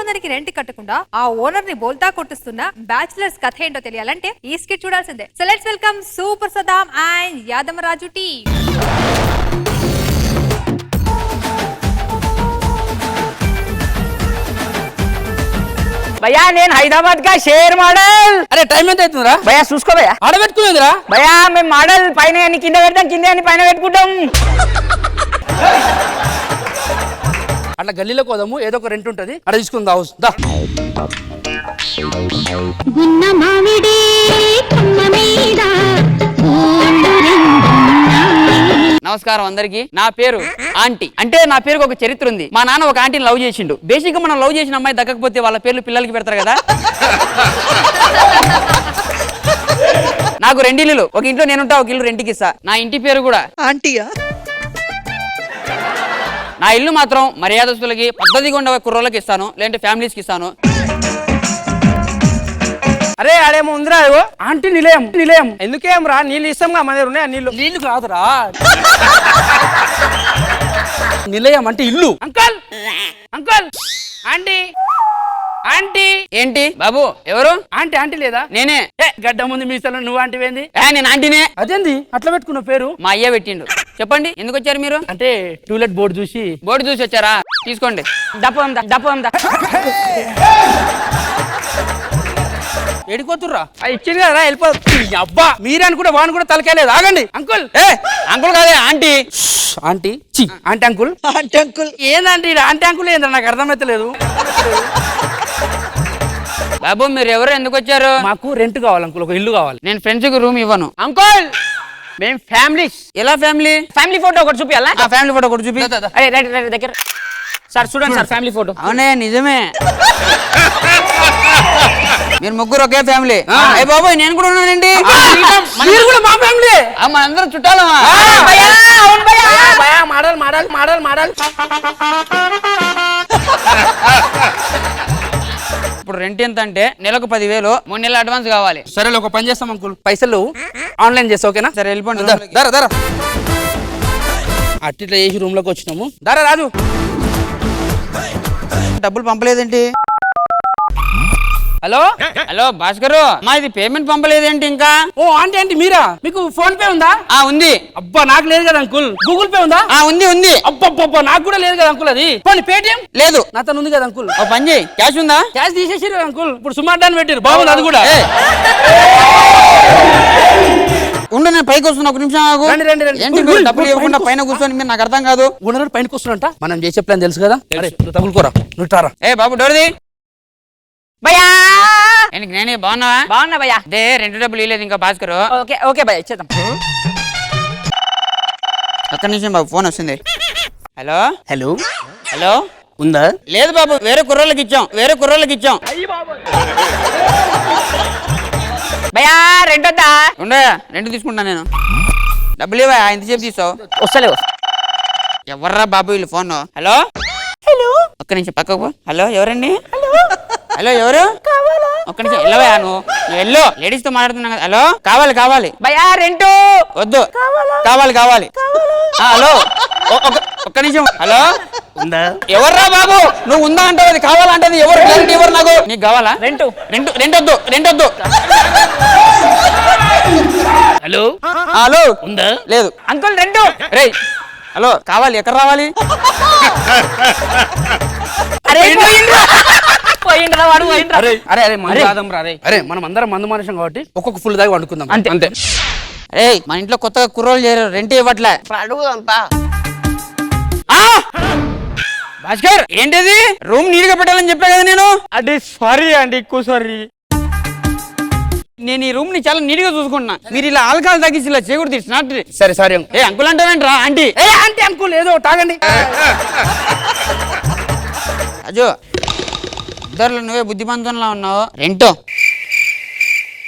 మందికి రెంట్ కట్టకుండా ఆ ఓనర్ ని బోల్తా కొట్టుస్తున్న బ్యాచిలర్స్ కథ ఏంటో తెలియాలంటే ఈ స్కిట్ చూడాల్సిందే. So let's welcome super Saddam and Yadamaraju team. భయ్యా నేను హైదరాబాద్ కా షేర్ మోడల్. అరే టైం ఎంత అవుతుందిరా భయ్యా చూసుకో భయ్యా. ఆడబెట్టుకునేదిరా భయ్యా మేము మోడల్ పైన అని కింద పెడతాం, కింద అని పైన పెట్టుకుంటాం. అట్లా గల్లీలోకి పోదాము, ఏదో ఒక రెంట్ ఉంటది, అక్కడ తీసుకుందా హౌస్ దా. నమస్కారం అందరికి. నా పేరు ఆంటీ. అంటే నా పేరుకి ఒక చరిత్ర ఉంది. మా నాన్న ఒక ఆంటీని లవ్ చేసిండు. బేసిక్ గా మనం లవ్ చేసిన అమ్మాయి దక్కకపోతే వాళ్ళ పేర్లు పిల్లలకి పెడతారు కదా. నాకు 2 ఇల్లులు, ఒక ఇంట్లో నేనుంటా, ఒక ఇల్లు రెంట్కి ఇస్తా. నా ఇంటి పేరు కూడా ఆంటీయా? నా ఇల్లు మాత్రం మర్యాదస్తులకి పద్ధతిగా ఉండే కుర్రోళ్ళకి ఇస్తాను, లేదంటే ఫ్యామిలీస్కి ఇస్తాను. అరే ఆడేమో ఉందిరా, ఆంటీ నిలయం నిలయం. ఎందుకేం రా, నీళ్ళు ఇస్తాంగా మన దగ్గర ఉన్నాయి. నీళ్ళు కాదురా, నిలయం అంటే ఇల్లు. Uncle uncle aunty aunty. ఏంటి బాబు ఎవరు? ఆంటీ ఆంటీ లేదా? నేనే. గడ్డ ముందు మీసాలు నువ్వు ఆంటీ ఏంది? నేను ఆంటీనే. అదేంది అట్లా పెట్టుకున్న పేరు? మా అయ్య పెట్టిండు. చెప్పండి ఎందుకు వచ్చారు మీరు? అంటే టూలెట్ బోర్డు చూసి. బోర్డు చూసి వచ్చారా? తీసుకోండి. దప్పందా దప్పందా ఎడిపోతుర్రా? ఇచ్చింది కదా వెళ్ళిపో. అబ్బా మీరే అనుకుంటే వాడిని కూడా తలకాయలేదు. ఆగండి అంకుల్. అంకుల్ కాదే ఆంటీ. ఆంటీ చి ఆంటీ అంకుల్. ఆంటీ అంకుల్ ఏందంటే ఆంటీ అంకుల్ ఏంద్రా, నాకు అర్థమైతలేదు. బాబు మీరు ఎవరు, ఎందుకు వచ్చారు? మాకు రెంట్ కావాలి అంకుల్, ఒక ఇల్లు కావాలి. నేను ఫ్రెండ్స్ కి రూమ్ ఇవ్వను. అంకుల్ మేము ఫ్యామిలీస్. ఎలా ఫ్యామిలీ? ఫ్యామిలీ ఫోటో ఒకటి చూపియాలా? ఫ్యామిలీ ఫోటో ఒకటి చూపి. అరే రైట్ రైట్ దగ్గర సార్ చూడండి సార్ ఫ్యామిలీ ఫోటో. అవునే నిజమే. మీరు ముగ్గురు ఒకే ఫ్యామిలీ. బాబు నేను కూడా ఉన్నానండి. మీరు కూడా మా ఫ్యామిలీ. మనందరం చుట్టాలమా? మాడల్ మాడల్ మాడల్ మాడల్. ఇప్పుడు రెంట్ ఎంత అంటే నెలకు 10,000, 3 నెలలు అడ్వాన్స్ కావాలి. సరే ఒక పని చేస్తాం అంకుల్, పైసలు ఆన్లైన్ చేస్తా ఓకేనా? సరే వెళ్ళిపోండి. దరా దరా అట్లా చేసి రూమ్ లోకి వచ్చినాము. దరా రాజు. డబ్బులు పంపలేదేంటి? హలో హలో భాస్కర్, మా ఇది పేమెంట్ పంపలేదేంటి ఇంకా? ఓ ఆంటీ ఆంటీ మీరా? మీకు ఫోన్ పే ఉందా? ఉంది. అబ్బా నాకు లేదు కదా అంకుల్. గూగుల్ పే ఉందా? ఉంది ఉంది. అబ్బా నాకు కూడా లేదు కదా అంకుల్. అది పోనీ పేటిఎం లేదు. నాతో ఉంది కదా అంకుల్. ఓ పని చేయి, క్యాష్ ఉందా? క్యాష్ తీసేసారు అంకుల్. ఇప్పుడు సుమార్ డాన్ పెట్టారు, బాగుంది అది కూడా. ఉండు నేను పైకి వస్తున్నా, ఒక నిమిషం ఆగు. రండి, రండి, రండి. ఏంటి మీరు డబ్బులు ఇవ్వకుండా పైన కూర్చొని? మీరు నాకు అర్థం కాదు. ఓనర్ పైనకి వస్తున్నంట, మనం చేసే ప్లాన్ తెలుసు కదా. అరే నువ్వు తగులుకోరా, నువ్వు టారా. బాబు డోర్ది. భయ్యా నేనే బాగున్నావా? బాగున్నా భయ్యా. అదే రెంట్ డబ్బులు ఇవ్వలేదు ఇంకా భాస్కర్. ఓకే ఓకే భయ్యా ఇచ్చేద్దాం. ఒక్క నిమిషం బాబు, ఫోన్ వస్తుంది. Hello hello hello. ఉందా? లేదు బాబు, వేరే కుర్రోళ్ళకి ఇచ్చాం, వేరే కుర్రోళ్ళకి ఇచ్చాం. భయ్యా రెంట్ వద్దా? ఉండే రెంట్ తీసుకుంటా నేను. డబ్బులు ఇవ్వ, ఎంతసేపు తీసావు? వస్తలేవు. ఎవర్రా బాబు వీళ్ళు ఫోన్? Hello hello. ఒక్క నిమిషం పక్కకు పో. హలో ఎవరండి? హలో ఎవరు? ఒక్క నిమిషం వెళ్ళవా నువ్వు వెళ్ళు. లేడీస్ తో మాట్లాడుతున్నా కదా. హలో కావాలి కావాలి. భయ్యా రెంటు వద్దు, కావాలి కావాలి. హలో ఒక్క నిమిషం. హలో ఉందా? ఎవర్రా బాబు? నువ్వు ఉందా అంటావు, అది కావాలంటది. ఎవరు గ్యారెంటీ? ఎవరు నాకు? నీకు కావాలా? రెంటు రెంట్ రెంట్ వద్దు. హలో హలో ఉందా? లేదు. Uncle rent. రేయ్ హలో కావాలి, ఎక్కడ రావాలి? అరే పోయిండ్రా వాడు పోయిండ్రా. అరే అరే అరే మందు కాదం రా. అరే మనం అందరం మందు మనుషం కాబట్టి ఒక్కొక్క ఫుల్ దాగి వండుకుందాం అంతే. అంతే. ఏయ్ మన ఇంట్లో కొత్తగా కుర్రోళ్ళు చేరారు, రెంట్ ఇవ్వట్లే. భాస్కర్ ఏంటిది? రూమ్ నీట్ గా పెట్టాలని చెప్పా కదా నేను. అది సారీ అండి, ఎక్కువ సారీ. నేను ఈ రూమ్ ని చాలా నీట్ గా చూసుకుంటున్నా. మీరు ఇలా ఆల్కహాల్ తగ్గించి ఇలా చేయకూడదు. It's not. సరే సారీ. ఏ అంకుల్ అంటావేంట్రా? ఆంటీ. ఏ ఆంటీ అంకుల్ ఏదో తాగండి. రాజు ఇద్దరులో నువ్వే బుద్ధిమంతంలా ఉన్నావు. రెంటో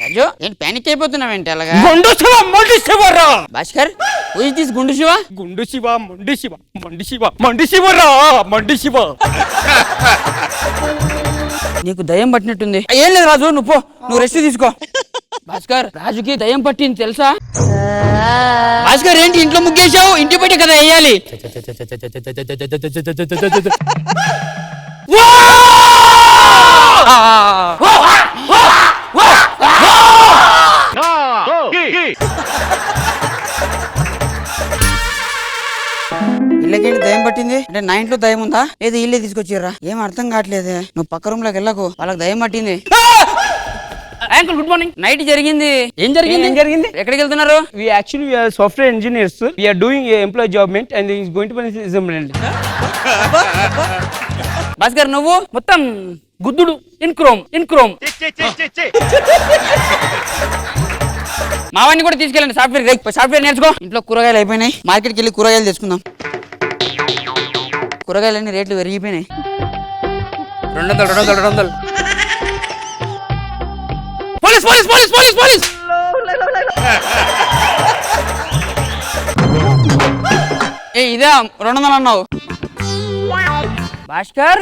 రాజు ఏంటి ప్యానిక్ అయిపోతున్నావేంటి అలాగా? గుండు శివ మొండి శివరా. భాస్కర్ హూ ఇస్ దిస్ గుండు శివ? గుండు శివ మొండి శివ మొండి శివ మొండి శివరా మొండి శివ. నీకు దయ్యం పట్టినట్టుంది. ఏం లేదు రాజు, నువ్వు పో, నువ్వు రెస్ట్ తీసుకో. భాస్కర్ రాజుకి దయ్యం పట్టింది తెలుసా? భాస్కర్ ఏంటి ఇంట్లో ముగ్గేశావు? ఇంటి బయట కదా వేయాలి. వా ఇళ్ళకెళ్ళి దయ్యం పట్టింది అంటే నా ఇంట్లో దయ్యం ఉందా లేదా ఇల్లే తీసుకొచ్చిర్రా ఏం అర్థం కావట్లేదే నువ్వు పక్క రూమ్ లోకి వెళ్ళకు వాళ్ళకి దయ్యం పట్టింది అంకుల్ గుడ్ మార్నింగ్. నైట్ జరిగింది ఏం జరిగింది? ఎక్కడికి వెళ్తున్నారు We actually we are software engineers, sir. We are doing a employee job meant and it's going to be assembly. Bhaskar నువ్వు మొత్తం గుద్దుడు ఇన్ క్రోమ్. మావాడిని కూడా తీసుకెళ్ళండి సాఫ్ట్వేర్ నేర్చుకో ఇంట్లో కూరగాయలు అయిపోయినాయి మార్కెట్కి వెళ్ళి కూరగాయలు తెచ్చుకుందాం కూరగాయలన్నీ రేట్లు పెరిగిపోయినాయి 200. పోలీస్. ఏ ఇదే 200 అన్నావు భాస్కర్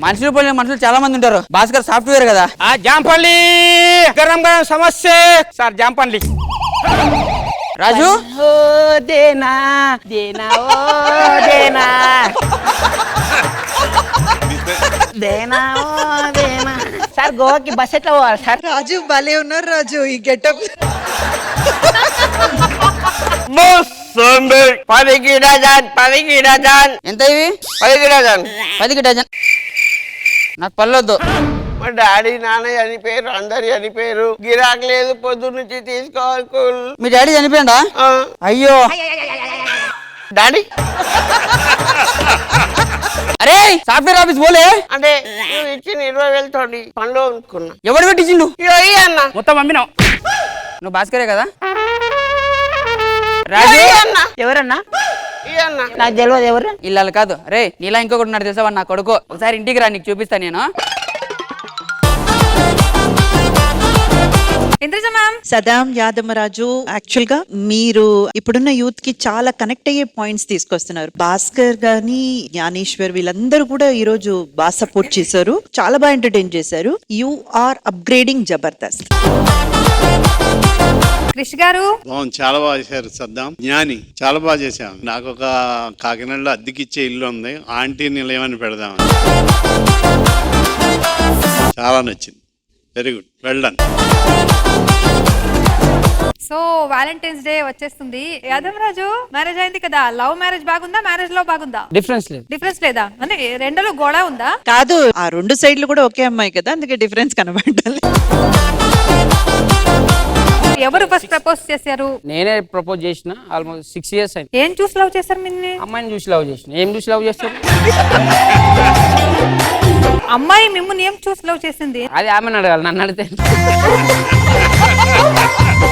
మనుషులు చాలా మంది ఉంటారు భాస్కర్ సాఫ్ట్వేర్ కదా జాంపల్లి గరం సమస్య సార్ జాంపల్లి రాజు దేనా సార్ గోవాకి బస్ ఎట్లా పోవాలి సార్? రాజు భలే ఉన్నారు రాజు ఈ గెటప్. 10కి డజన్. ఎంత ఇవి 10కి డజన్. 10కి డజన్ నాకు పల్లొద్దు మా డాడీ నాన్న చనిపోయారు అందరు చనిపోయారు గిరాక్ లేదు పొద్దు నుంచి తీసుకోవాలి కూల్. మీ డాడీ చనిపోయిందా అయ్యో డాడీ అరే సాఫ్ట్వేర్ ఆఫీస్ పోలే అంటే నువ్వు ఇచ్చిన 20,000 తోటి పనిలో అనుకున్నా ఎవడు పెట్టించిండు ఇయ్యి అన్న మొత్తం అమ్మినావు. నువ్వు భాస్కరే కదా రాజు అన్న ఎవరన్నా? ఇయ్యి అన్న నాకు తెలియదు ఎవరు. ఇల్లాలు కాదు రే నీలా ఇంకొకటి ఉన్నాడు తెలుసా వాడు నా కొడుకు ఒకసారి ఇంటికి రా నీకు చూపిస్తా నేను Indraja ma'am Saddam Yadamaraju actual గా మీరు ఇప్పుడున్న యూత్ కి చాలా కనెక్ట్ అయ్యే పాయింట్స్ తీసుకొస్తున్నారు. భాస్కర్ గాని జ్ఞానేశ్వర్ వీళ్ళందరూ కూడా ఈ రోజు బాగా సపోర్ట్ చేశారు, చాలా బాగా ఎంటర్టైన్ చేశారు. You are upgrading Jabardasth. Krish గారు బాగుంది, చాలా బాగా చేశారు. సద్దాం జ్ఞాని చాలా బాగా చేశాం. నాకు ఒక కాకినాడలో అద్దెకిచ్చే ఇల్లు ఉంది, ఆంటీ నిలయమని పెడదాం. చాలా నచ్చింది, very good, well done. So Valentine's day వచ్చేస్తుంది. యాదవ్ రాజు మ్యారేజ్ అయింది కదా, లవ్ మ్యారేజ్ బాగుందా మ్యారేజ్ లో బాగుందా? డిఫరెన్స్ లేదా అంటే రెండులో గోడ ఉందా? కాదు, ఆ రెండు సైడ్లు కూడా ఒకే అమ్మాయి కదా, అందుకే డిఫరెన్స్ కనబడాలి. ఎవరు ఫస్ట్ ప్రపోజ్ చేశారు? నేనే ప్రపోజ్ చేసిన. ఆల్మోస్ట్ 6 years అయింది. ఏం చూసి లవ్ చేశారు మిన్ని? అమ్మాయిని చూసి లవ్ చేసిన. ఏం చూసి లవ్ చేస్తారు? అమ్మాయి మిమ్మల్ని ఏం చూసి లవ్ చేసింది? అది ఆమెను అడగాలి, నన్ను అడిగితే